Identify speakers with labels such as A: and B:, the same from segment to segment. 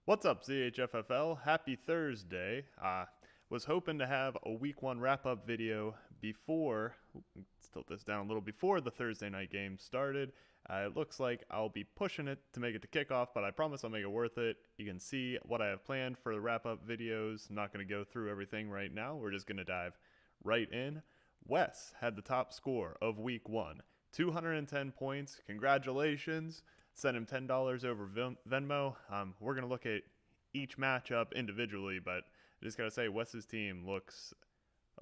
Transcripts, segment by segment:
A: What's up, CHFFL? Happy Thursday. Was hoping to have a week one wrap up video before, let's tilt this down a little, before the Thursday night game started. It looks like I'll be pushing it to make it to kickoff, but I promise I'll make it worth it. You can see what I have planned for the wrap up videos. I'm not going to go through everything right now. We're just going to dive right in. Wes had the top score of week one, 210 points. Congratulations. Send him $10 over Venmo. We're going to look at each matchup individually, but I just got to say, Wes's team looks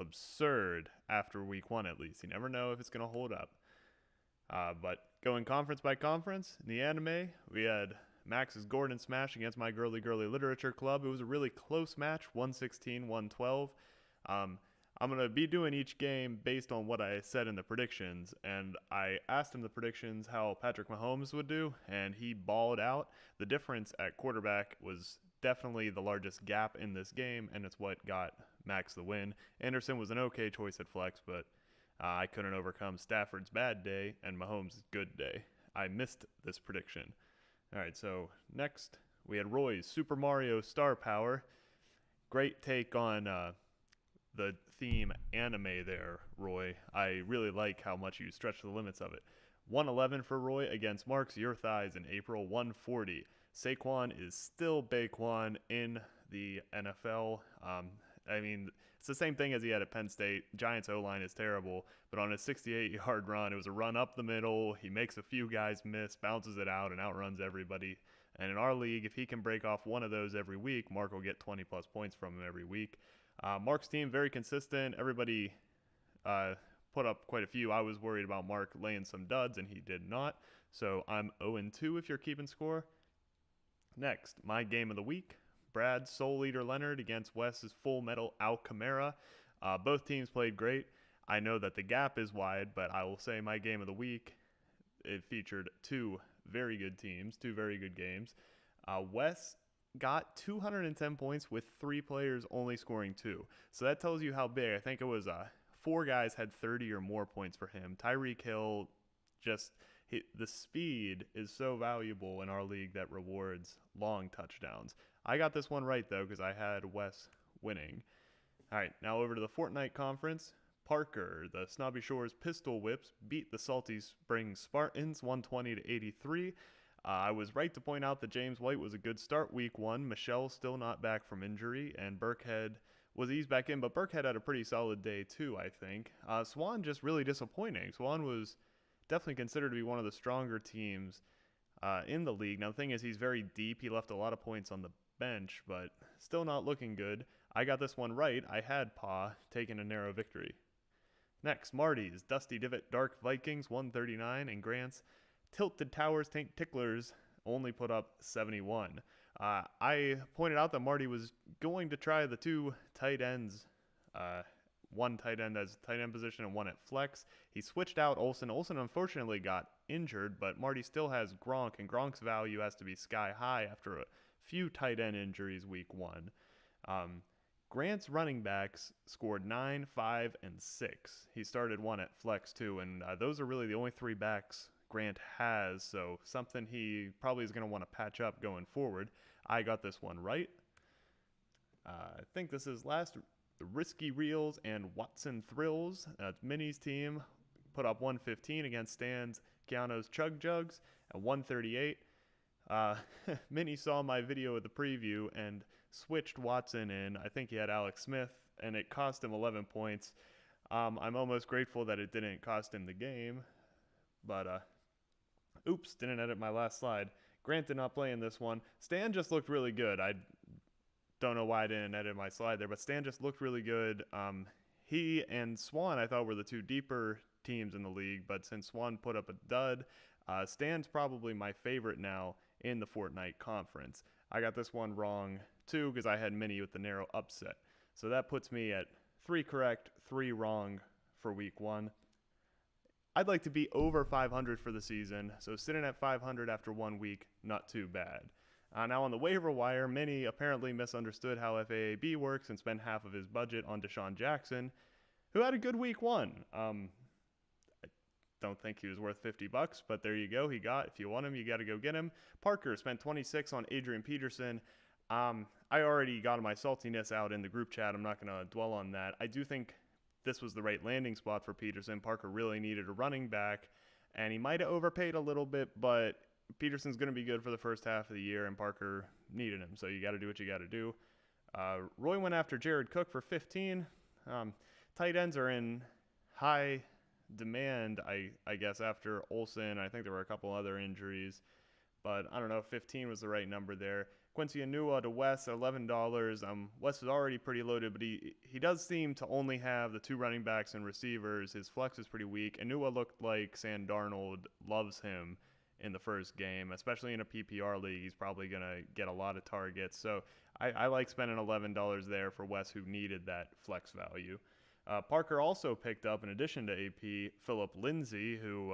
A: absurd after week one, at least. You never know if it's going to hold up. But going conference by conference, in the anime, we had Max's Gordon Smash against my Girly Girly Literature Club. It was a really close match, 116-112. I'm going to be doing each game based on what I said in the predictions, and I asked him the predictions how Patrick Mahomes would do, and he balled out. The difference at quarterback was definitely the largest gap in this game, and it's what got Max the win. Anderson was an okay choice at flex, but I couldn't overcome Stafford's bad day and Mahomes' good day. I missed this prediction. All right, so next we had Roy's Super Mario Star Power. Great take on the theme anime there, Roy. I really like how much you stretch the limits of it. 111 for Roy against Mark's Your Thighs in April, 140. Saquon is still Baquan in the NFL. It's the same thing as he had at Penn State. Giants O-line is terrible, but on his 68-yard run, it was a run up the middle. He makes a few guys miss, bounces it out, and outruns everybody. And in our league, if he can break off one of those every week, Mark will get 20-plus points from him every week. Mark's team, very consistent. Everybody put up quite a few. I was worried about Mark laying some duds, and he did not. So I'm 0-2 if you're keeping score. Next, my game of the week. Brad's Soul Leader Leonard against Wes's Full Metal Al Camara. Both teams played great. I know that the gap is wide, but I will say my game of the week, it featured two very good teams, two very good games. Wes got 210 points with three players only scoring two. So that tells you how big. I think it was four guys had 30 or more points for him. Tyreek Hill, the speed is so valuable in our league that rewards long touchdowns. I got this one right, though, because I had Wes winning. All right, now over to the Fortnite Conference. Parker, the Snobby Shores Pistol Whips, beat the Salty Springs Spartans 120-83. I was right to point out that James White was a good start week one. Michelle still not back from injury, and Burkhead was eased back in, but Burkhead had a pretty solid day too, I think. Swan just really disappointing. Swan was definitely considered to be one of the stronger teams in the league. Now, the thing is, he's very deep. He left a lot of points on the bench, but still not looking good. I got this one right. I had Pa taking a narrow victory. Next, Marty's Dusty Divot Dark Vikings 139, and Grant's Tilted Towers Tank Ticklers only put up 71. I pointed out that Marty was going to try the two tight ends, one tight end as tight end position and one at flex. He switched out Olsen. Olsen unfortunately got injured, but Marty still has Gronk, and Gronk's value has to be sky high after a few tight end injuries week one. Grant's running backs scored 9, 5, and 6. He started one at flex too, and those are really the only three backs Grant has, so something he probably is going to want to patch up going forward. I got this one right. I think this is last. Risky Reels and Watson Thrills. Minnie's team put up 115 against Stan's Keanu's Chug Jugs at 138. Minnie saw my video of the preview and switched Watson in. I think he had Alex Smith, and it cost him 11 points. I'm almost grateful that it didn't cost him the game, but oops, didn't edit my last slide. Grant did not play in this one. Stan just looked really good. I don't know why I didn't edit my slide there, but Stan just looked really good. He and Swan, I thought, were the two deeper teams in the league, but since Swan put up a dud, Stan's probably my favorite now in the Fortnite Conference. I got this one wrong, too, because I had Minnie with the narrow upset. So that puts me at 3 correct, 3 wrong for week one. I'd like to be over 500 for the season, so sitting at 500 after 1 week, not too bad. Now on the waiver wire, Minnie apparently misunderstood how FAAB works and spent half of his budget on Deshaun Jackson, who had a good week one. I don't think he was worth $50, but there you go. If you want him, you got to go get him. Parker spent 26 on Adrian Peterson. I already got my saltiness out in the group chat. I'm not going to dwell on that. I do think this was the right landing spot for Peterson. Parker really needed a running back, and he might have overpaid a little bit, but Peterson's going to be good for the first half of the year, and Parker needed him, so you got to do what you got to do. Roy went after Jared Cook for 15. Tight ends are in high demand, I guess, after Olsen. I think there were a couple other injuries, but I don't know if 15 was the right number there. Quincy Enunwa to Wes at $11. Wes is already pretty loaded, but he does seem to only have the 2 running backs and receivers. His flex is pretty weak. Enunwa looked like Sam Darnold loves him in the first game, especially in a PPR league. He's probably going to get a lot of targets. So I like spending $11 there for Wes, who needed that flex value. Parker also picked up, in addition to AP, Philip Lindsay, who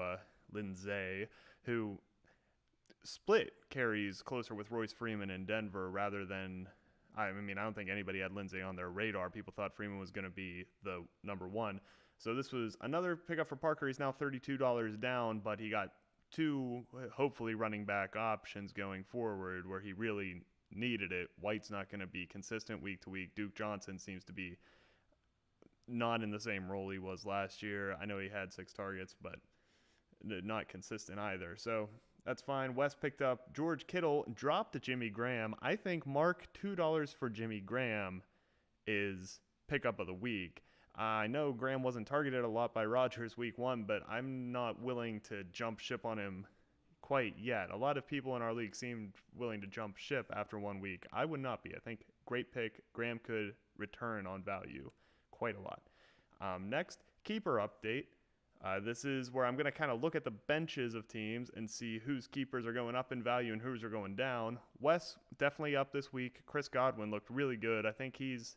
A: split carries closer with Royce Freeman in Denver rather than, I don't think anybody had Lindsay on their radar. People thought Freeman was going to be the number 1. So this was another pickup for Parker. He's now $32 down, but he got 2 hopefully running back options going forward where he really needed it. White's not going to be consistent week to week. Duke Johnson seems to be not in the same role he was last year. I know he had 6 targets, but not consistent either. So that's fine. West picked up George Kittle, dropped to Jimmy Graham. I think mark $2 for Jimmy Graham is pickup of the week. I know Graham wasn't targeted a lot by Rodgers week 1, but I'm not willing to jump ship on him quite yet. A lot of people in our league seemed willing to jump ship after 1 week. I would not be. I think great pick. Graham could return on value quite a lot. Next, keeper update. This is where I'm going to kind of look at the benches of teams and see whose keepers are going up in value and whose are going down. Wes definitely up this week. Chris Godwin looked really good. I think he's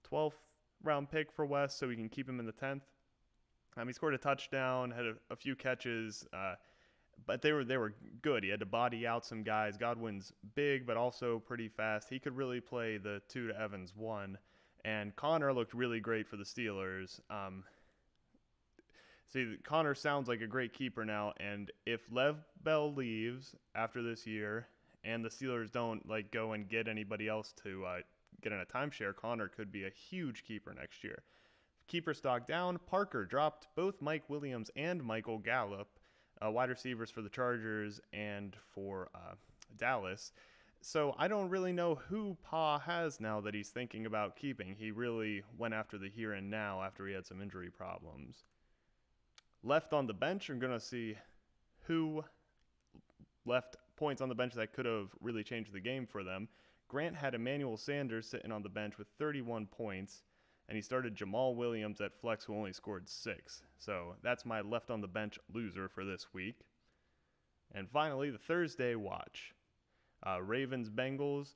A: 12th round pick for Wes, so we can keep him in the 10th. He scored a touchdown, had a few catches, but they were good. He had to body out some guys. Godwin's big, but also pretty fast. He could really play the 2 to Evans 1. And Connor looked really great for the Steelers. Connor sounds like a great keeper now, and if Lev Bell leaves after this year and the Steelers don't go and get anybody else to get in a timeshare, Connor could be a huge keeper next year. Keeper stock down. Parker dropped both Mike Williams and Michael Gallup, wide receivers for the Chargers and for Dallas. So I don't really know who Pa has now that he's thinking about keeping. He really went after the here and now after he had some injury problems. Left on the bench, I'm going to see who left points on the bench that could have really changed the game for them. Grant had Emmanuel Sanders sitting on the bench with 31 points, and he started Jamal Williams at flex, who only scored 6. So that's my left on the bench loser for this week. And finally, the Thursday watch. Ravens, Bengals.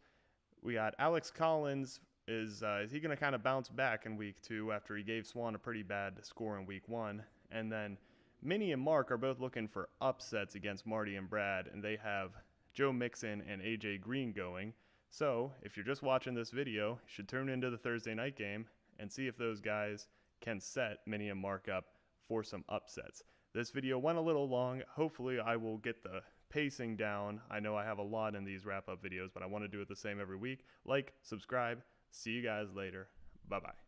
A: We got Alex Collins. Is he going to kind of bounce back in week 2 after he gave Swan a pretty bad score in week 1? And then Minnie and Mark are both looking for upsets against Marty and Brad, and they have Joe Mixon and AJ Green going. So if you're just watching this video, you should tune into the Thursday night game and see if those guys can set Minnie and Mark up for some upsets. This video went a little long. Hopefully I will get the pacing down. I know I have a lot in these wrap-up videos, but I want to do it the same every week. Like, subscribe. See you guys later. Bye-bye.